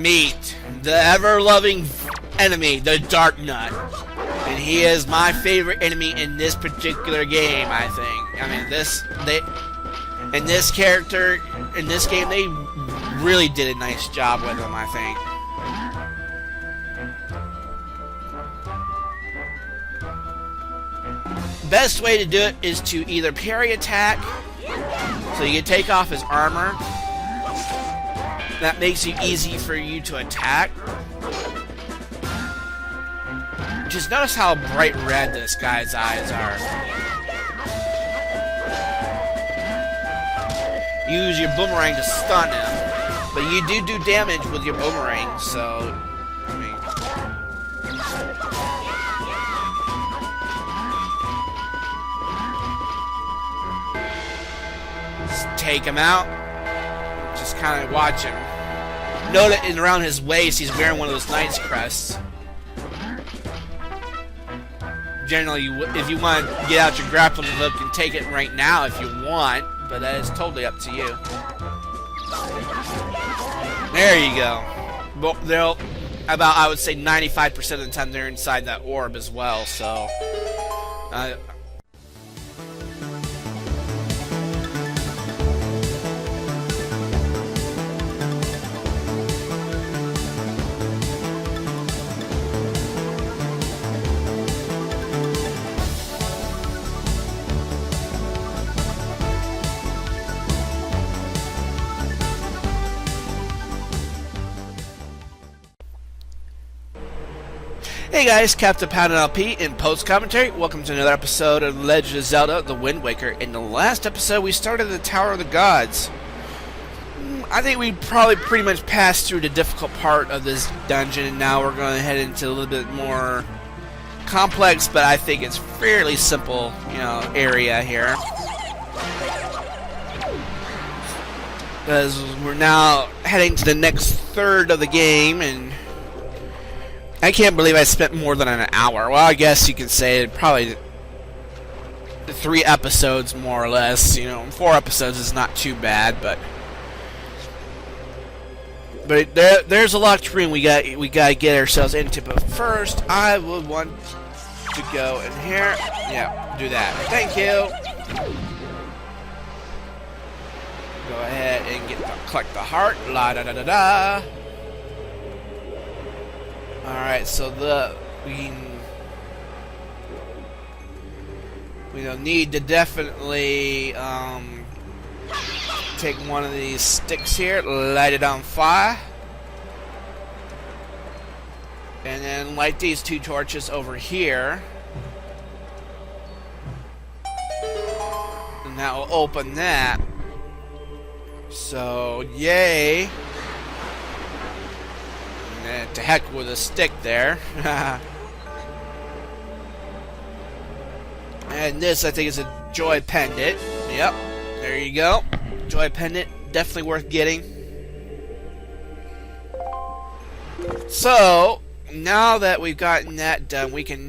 meet the ever-loving enemy, the Darknut. And he is my favorite enemy in this particular game, I think. I mean, in this game, they really did a nice job with him, I think. Best way to do it is to either parry attack, so you can take off his armor. That makes it easy for you to attack. Just notice how bright red this guy's eyes are. Use your boomerang to stun him, but you do damage with your boomerang, so I mean, just take him out. Just kind of watch him. Note that around his waist he's wearing one of those knight's crests. Generally, if you want to get out your grappling hook and take it right now if you want, but that is totally up to you. There you go. But they'll, about, I would say 95% of the time they're inside that orb as well, so Hey guys, CaptainPaladinLP in post-commentary. Welcome to another episode of Legend of Zelda, The Wind Waker. In the last episode, we started the Tower of the Gods. I think we probably pretty much passed through the difficult part of this dungeon, and now we're going to head into a little bit more complex, but I think it's fairly simple, area here. Because we're now heading to the next third of the game, and I can't believe I spent more than an hour. Well, I guess you could say probably 3 episodes, more or less. 4 episodes is not too bad, but there's a lot of terrain we gotta get ourselves into. But first, I would want to go in here. Yeah, do that. Thank you. Go ahead and collect the heart. La da da da da. Alright, so we don't need to definitely take one of these sticks here, light it on fire, and then light these 2 torches over here, and that will open that. So yay. To heck with a stick there. And this, I think, is a joy pendant. Yep, there you go. Joy pendant, definitely worth getting. So, now that we've gotten that done, we got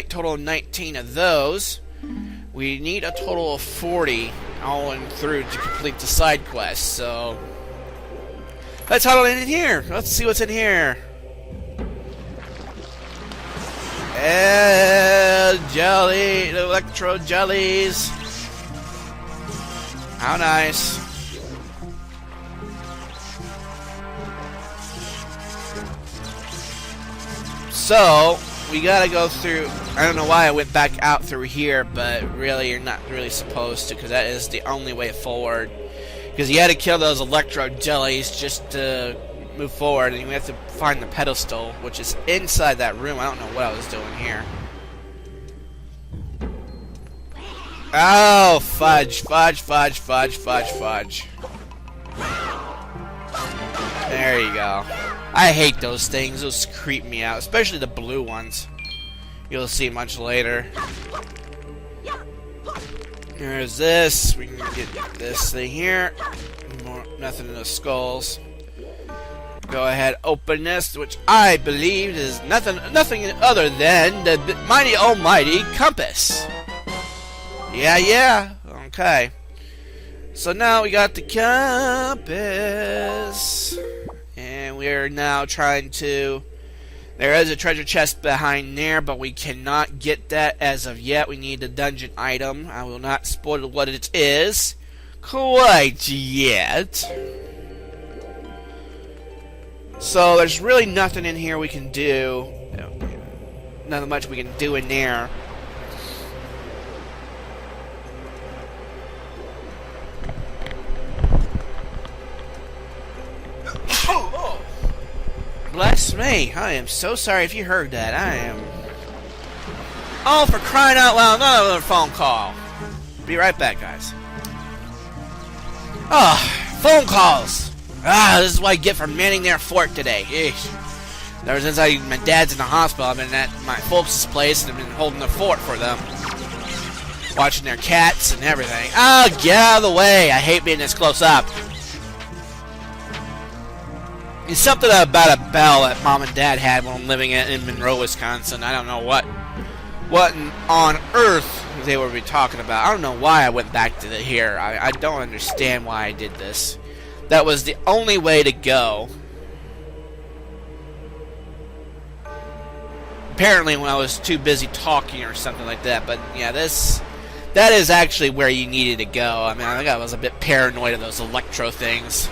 total of 19 of those. We need a total of 40 all in through to complete the side quest, so let's huddle in here. Let's see what's in here. Jelly, electro jellies. How nice. So, we gotta go through. I don't know why I went back out through here, but really, you're not really supposed to, because that is the only way forward. Because you had to kill those electro jellies just to move forward, and you have to find the pedestal, which is inside that room. I don't know what I was doing here. Oh, fudge, fudge, fudge, fudge, fudge, fudge. There you go. I hate those things. Those creep me out, especially the blue ones. You'll see much later. Here's this. We can get this thing here. Nothing in the skulls. Go ahead, open this, which I believe is nothing other than the mighty almighty compass. Yeah. Okay. So now we got the compass, and we're now trying to... There is a treasure chest behind there, but we cannot get that as of yet. We need a dungeon item. I will not spoil what it is quite yet. So there's really nothing in here we can do. Not much we can do in there. Oh. Bless me. I am so sorry if you heard that. I am... Oh, for crying out loud, another phone call. Be right back, guys. Oh, phone calls. This is what I get for manning their fort today. Eesh. Ever since my dad's in the hospital, I've been at my folks' place and I've been holding the fort for them. Watching their cats and everything. Oh, get out of the way. I hate being this close up. It's something about a bell that Mom and Dad had when I'm living in Monroe, Wisconsin. I don't know what on earth they would be talking about. I don't know why I went back to here. I don't understand why I did this. That was the only way to go. Apparently when I was too busy talking or something like that. But yeah, that is actually where you needed to go. I mean, I think I was a bit paranoid of those electro things.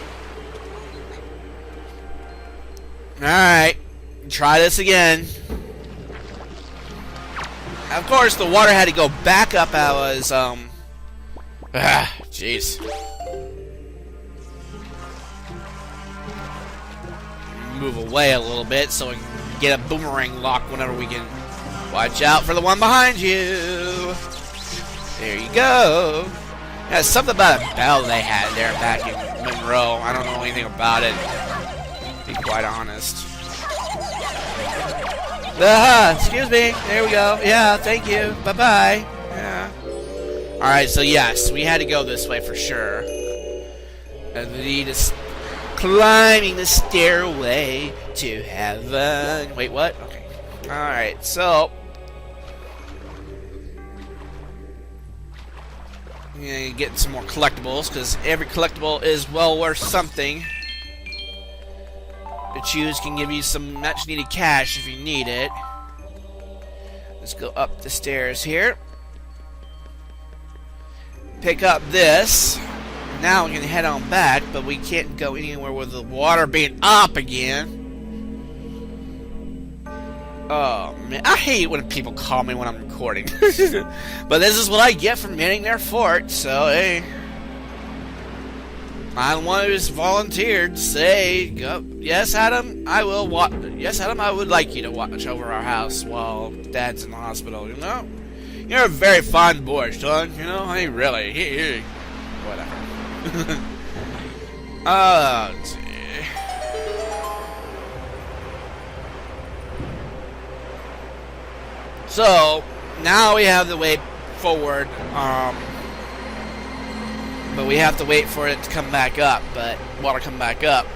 Alright, try this again. Of course, the water had to go back up. I was, jeez. Move away a little bit so we can get a boomerang lock whenever we can. Watch out for the one behind you. There you go. Yeah, something about a bell they had there back in Monroe. I don't know anything about it, to be quite honest. Excuse me. There we go. Yeah, thank you. Bye-bye. Yeah. Alright, so yes, we had to go this way for sure. And we need to climbing the stairway to heaven. Wait, what? Okay. Alright, so... Getting some more collectibles, because every collectible is well worth something. To choose can give you some much needed cash if you need it. Let's go up the stairs here. Pick up this. Now we can head on back, but we can't go anywhere with the water being up again. Oh man, I hate when people call me when I'm recording. But this is what I get for manning their fort, so hey. I'm the one who's volunteered to say, yes, Adam, I will yes, Adam, I would like you to watch over our house while Dad's in the hospital, you know? You're a very fine boy, son, you know? Hey, really, whatever. Oh, gee. So, now we have the way forward, but we have to wait for it to come back up, but water come back up.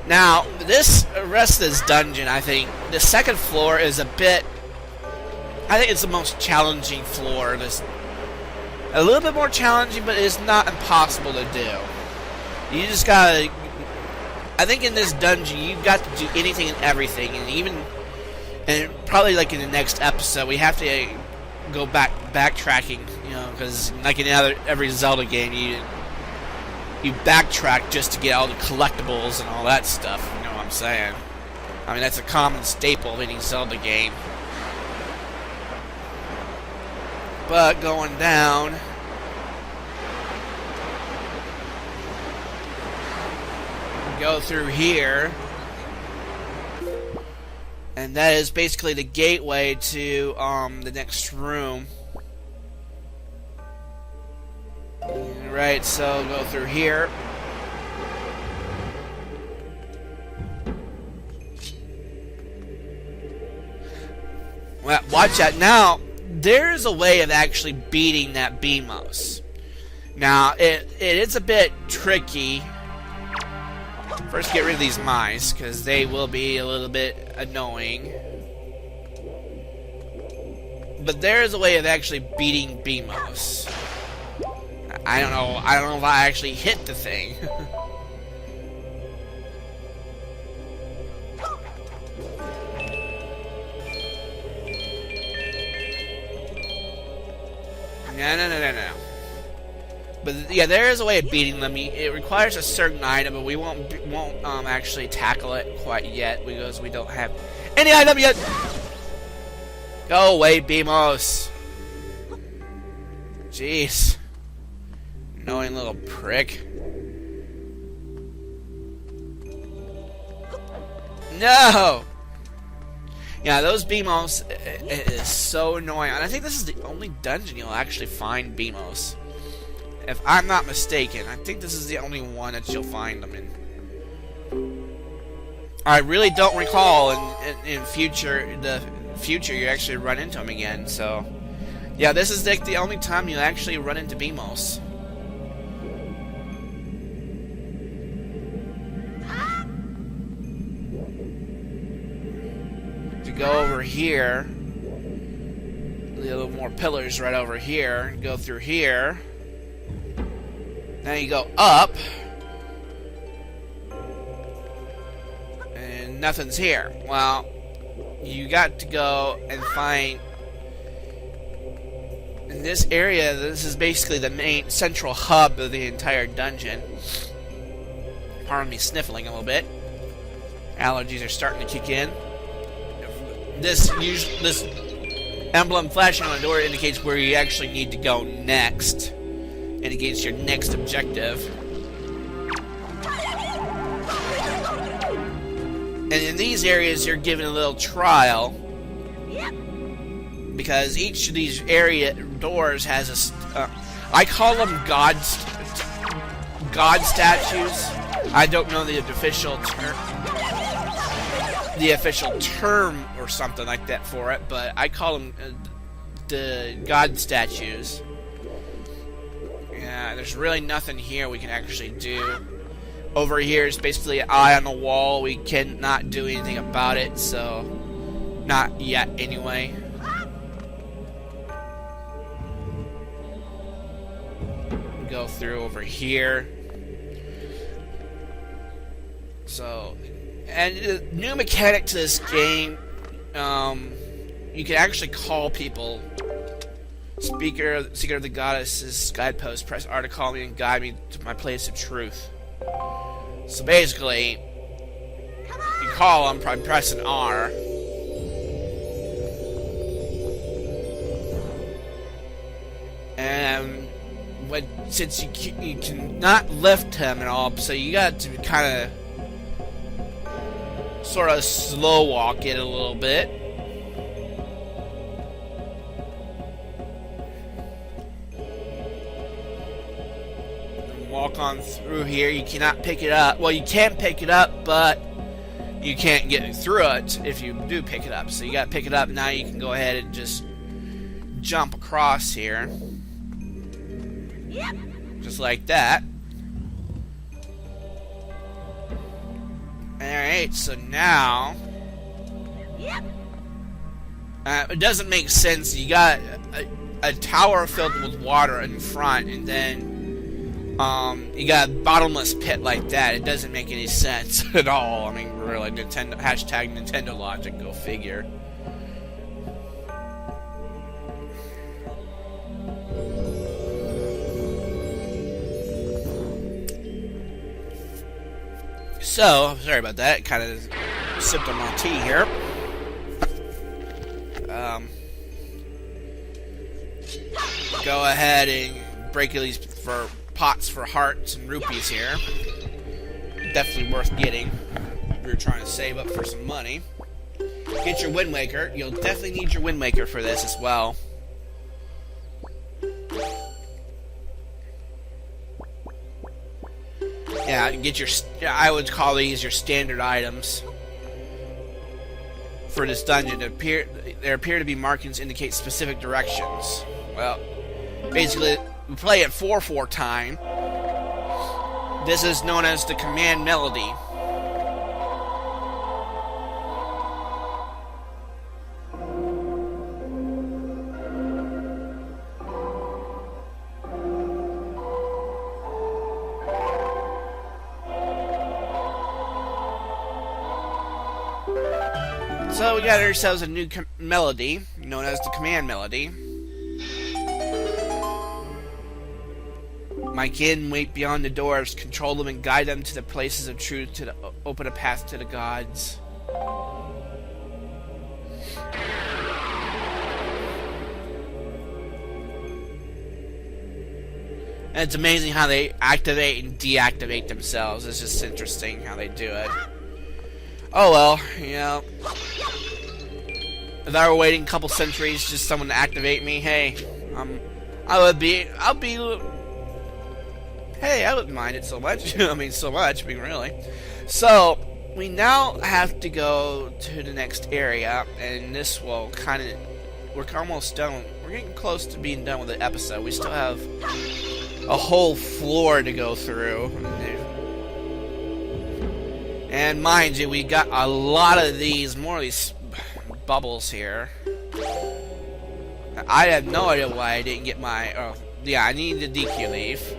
Now, this rest of this dungeon, I think, the second floor is a bit, I think it's the most challenging floor. This a little bit more challenging, but it's not impossible to do. You just gotta, I think in this dungeon, you've got to do anything and everything, and probably like in the next episode, we have to go backtracking, you know, because like in every Zelda game, you backtrack just to get all the collectibles and all that stuff. You know what I'm saying? I mean, that's a common staple of any Zelda game. But going down, go through here. And that is basically the gateway to the next room. Right, so go through here. Well, watch out. Now, there's a way of actually beating that BMOS. Now, it is a bit tricky. First, get rid of these mice, because they will be a little bit annoying. But there is a way of actually beating BMOS. I don't know if I actually hit the thing. No. But yeah, there is a way of beating them. It requires a certain item, but we won't actually tackle it quite yet because we don't have any item yet. Go away, Beamos. Jeez. Annoying little prick. No! Yeah, those Beamos is so annoying. And I think this is the only dungeon you'll actually find Beamos. If I'm not mistaken, I think this is the only one that you'll find them in. I really don't recall in the future you actually run into them again, so... Yeah, this is like the only time you actually run into Beamos. To go over here, a little more pillars right over here, go through here. Now you go up, and nothing's here. Well, you got to go and find... In this area, this is basically the main central hub of the entire dungeon. Pardon me sniffling a little bit. Allergies are starting to kick in. This emblem flashing on the door indicates where you actually need to go next. Indicates your next objective. And in these areas, you're given a little trial. Because each of these area doors has a... I call them God statues. I don't know the official term or something like that for it, but I call them the God statues. Yeah, there's really nothing here we can actually do. Over here is basically an eye on the wall. We cannot do anything about it, so... Not yet, anyway. Go through over here. So, and the new mechanic to this game, you can actually call people. Seeker of the Goddess's guidepost. Press R to call me and guide me to my place of truth. So basically, you call them by pressing R. And since you cannot lift him at all, so you got to kind of sort of slow walk it a little bit. And walk on through here. You cannot pick it up. Well, you can pick it up, but you can't get through it if you do pick it up. So you got to pick it up. Now you can go ahead and just jump across here. Just like that. Alright, so now... it doesn't make sense. You got a tower filled with water in front, and then you got a bottomless pit like that. It doesn't make any sense at all. I mean, really, hashtag Nintendo logic, go figure. So, sorry about that. Kind of sipped on my tea here. Go ahead and break these for pots for hearts and rupees here. Definitely worth getting if you're trying to save up for some money. Get your Wind Waker. You'll definitely need your Wind Waker for this as well. Yeah, get your... I would call these your standard items for this dungeon. There appear to be markings indicate specific directions. Well, basically, we play at 4/4 time. This is known as the command melody. So we got ourselves a new melody, known as the command melody. My kin wait beyond the doors, control them and guide them to the places of truth, to open a path to the gods. And it's amazing how they activate and deactivate themselves. It's just interesting how they do it. Oh well, you know. If I were waiting a couple centuries just someone to activate me, hey, I wouldn't mind it so much. I mean, so much, I mean, really. So, we now have to go to the next area, and this will kind of, we're almost done. We're getting close to being done with the episode. We still have a whole floor to go through. And mind you, we got a lot of these, more of these bubbles here. I have no idea why I didn't get my, oh, yeah, I need the DQ leaf.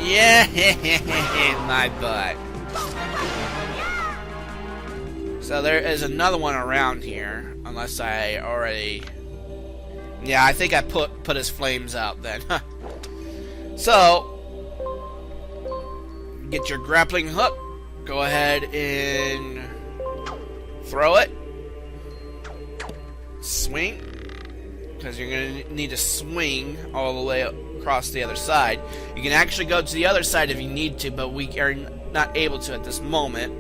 Yeah, my butt. So there is another one around here, unless I already... Yeah, I think I put his flames out then. So, get your grappling hook. Go ahead and throw it. Swing. Because you're going to need to swing all the way across the other side. You can actually go to the other side if you need to, but we are not able to at this moment.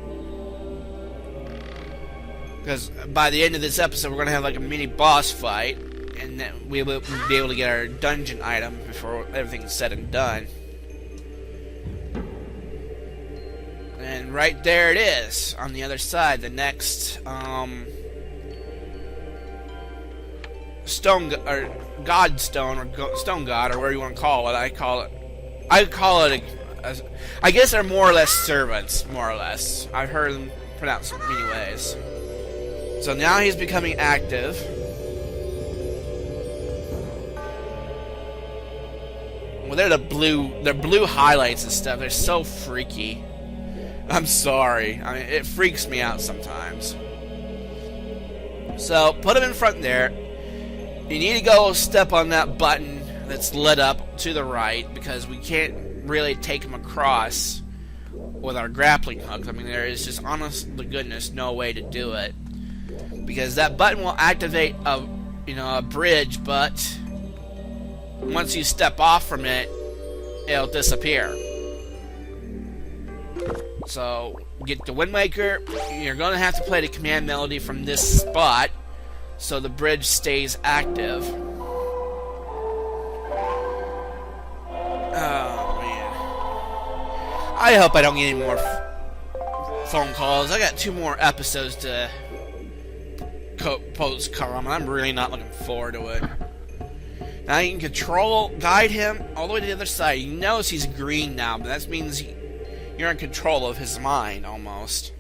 Because by the end of this episode, we're going to have like a mini boss fight. And then we will be able to get our dungeon item before everything's said and done. And right there it is, on the other side, the next stone or god stone or stone god or whatever you want to call it. I call it I guess they're more or less servants, more or less. I've heard them pronounced in many ways. So now he's becoming active. Well, they're blue highlights and stuff. They're so freaky. I'm sorry. I mean, it freaks me out sometimes. So, put him in front there. You need to go step on that button that's lit up to the right, because we can't really take him across with our grappling hook. I mean, there is just, honest to goodness, no way to do it. Because that button will activate a bridge, but once you step off from it, it'll disappear. So, get the Wind Waker. You're going to have to play the command melody from this spot so the bridge stays active. Oh, man. I hope I don't get any more phone calls. I got 2 more episodes to post-cover them. I'm really not looking forward to it. Now you can guide him all the way to the other side. You notice he's green now, but that means you're in control of his mind, almost.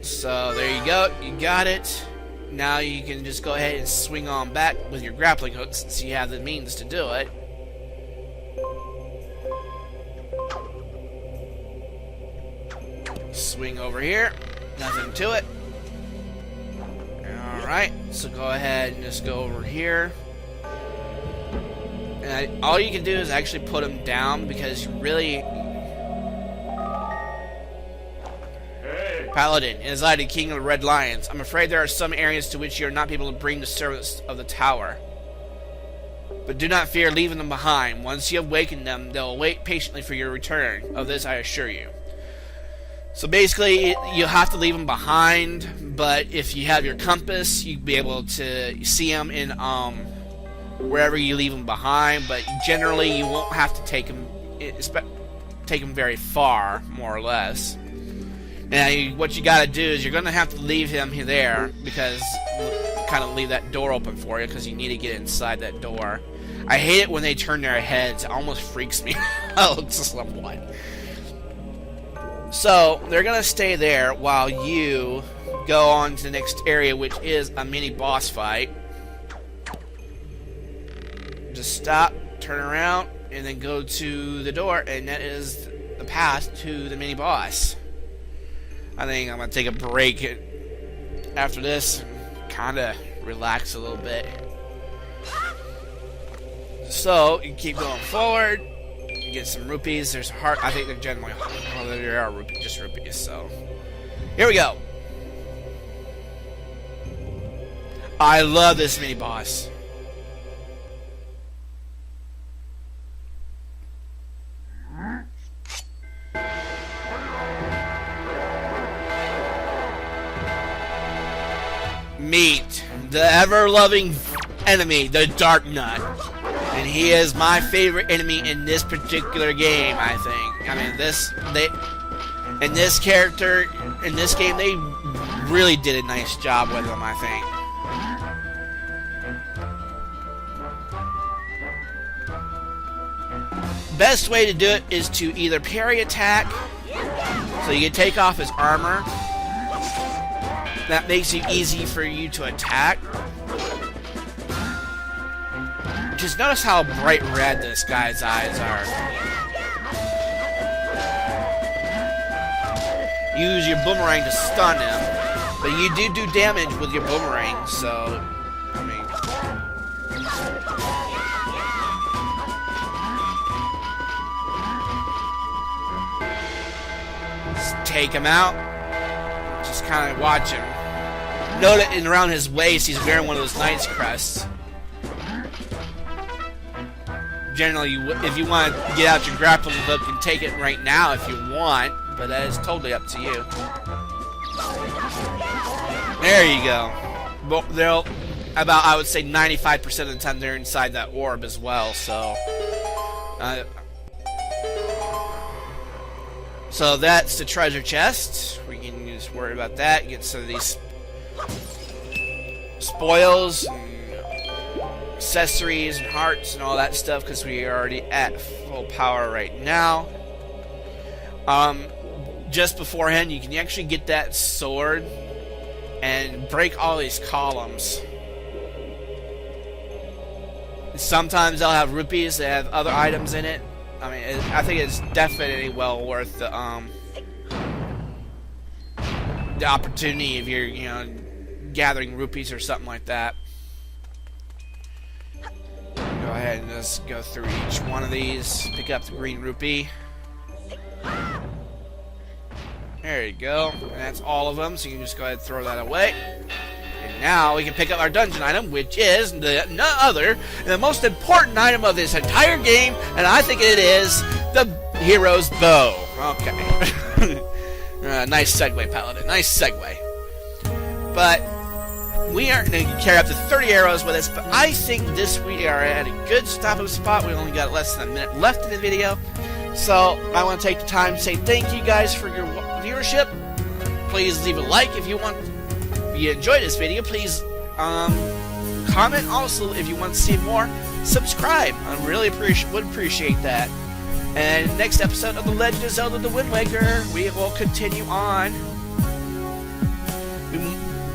So, there you go. You got it. Now you can just go ahead and swing on back with your grappling hook, since you have the means to do it. Swing over here. Nothing to it. Alright, so go ahead and just go over here. And all you can do is actually put him down, because you really... Hey. Paladin, it is I, the King of the Red Lions. I'm afraid there are some areas to which you are not able to bring the servants of the tower. But do not fear leaving them behind. Once you have awakened them, they'll wait patiently for your return. Of this I assure you. So basically, you have to leave them behind, but if you have your compass, you'll be able to see them in wherever you leave them behind, but generally you won't have to take them very far, more or less. Now, what you gotta do is you're gonna have to leave him there, because kind of leave that door open for you, because you need to get inside that door. I hate it when they turn their heads. It almost freaks me out somewhat. So, they're going to stay there while you go on to the next area, which is a mini boss fight. Just stop, turn around, and then go to the door, and that is the path to the mini boss. I think I'm going to take a break after this and kind of relax a little bit. So you keep going forward. You get some rupees. There's a heart. I think they're generally, well, there are rupees, just rupees. So here we go. I love this mini boss. Meet the ever-loving enemy, the Darknut. And he is my favorite enemy in this particular game, I think. I mean, in this game, they really did a nice job with him, I think. Best way to do it is to either parry attack, so you can take off his armor. That makes it easy for you to attack. Just notice how bright red this guy's eyes are. Use your boomerang to stun him, but you do damage with your boomerang, so, I mean... Just take him out. Just kind of watch him. Note that around his waist, he's wearing one of those Knight's crests. Generally, if you want to get out your grappling hook and take it right now if you want, but that is totally up to you. There you go. Well, they'll about, I would say, 95% of the time they're inside that orb as well. So that's the treasure chest. We can just worry about that. Get some of these spoils and accessories and hearts and all that stuff because we are already at full power right now. Just beforehand, you can actually get that sword and break all these columns. Sometimes they'll have rupees that have other items in it. I mean, I think it's definitely well worth the opportunity if you're, gathering rupees or something like that. Go ahead and just go through each one of these. Pick up the green rupee. There you go. And that's all of them, so you can just go ahead and throw that away. And now we can pick up our dungeon item, which is the most important item of this entire game, and I think it is the hero's bow. Okay. Nice segue, Paladin. Nice segue. But we aren't going to carry up to 30 arrows with us, but I think we are at a good stopping spot. We only got less than a minute left in the video. So I want to take the time to say thank you guys for your viewership. Please leave a like if you enjoyed this video. Please comment also if you want to see more. Subscribe. I really would appreciate that. And next episode of The Legend of Zelda the Wind Waker, we will continue on. We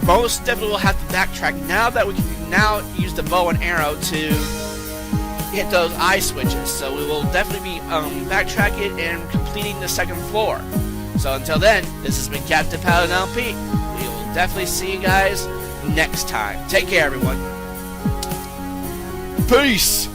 most definitely will have to backtrack now that we can now use the bow and arrow to hit those eye switches. So we will definitely be backtracking and completing the second floor. So until then, this has been CaptainPaladinLP. We will definitely see you guys next time. Take care, everyone. Peace!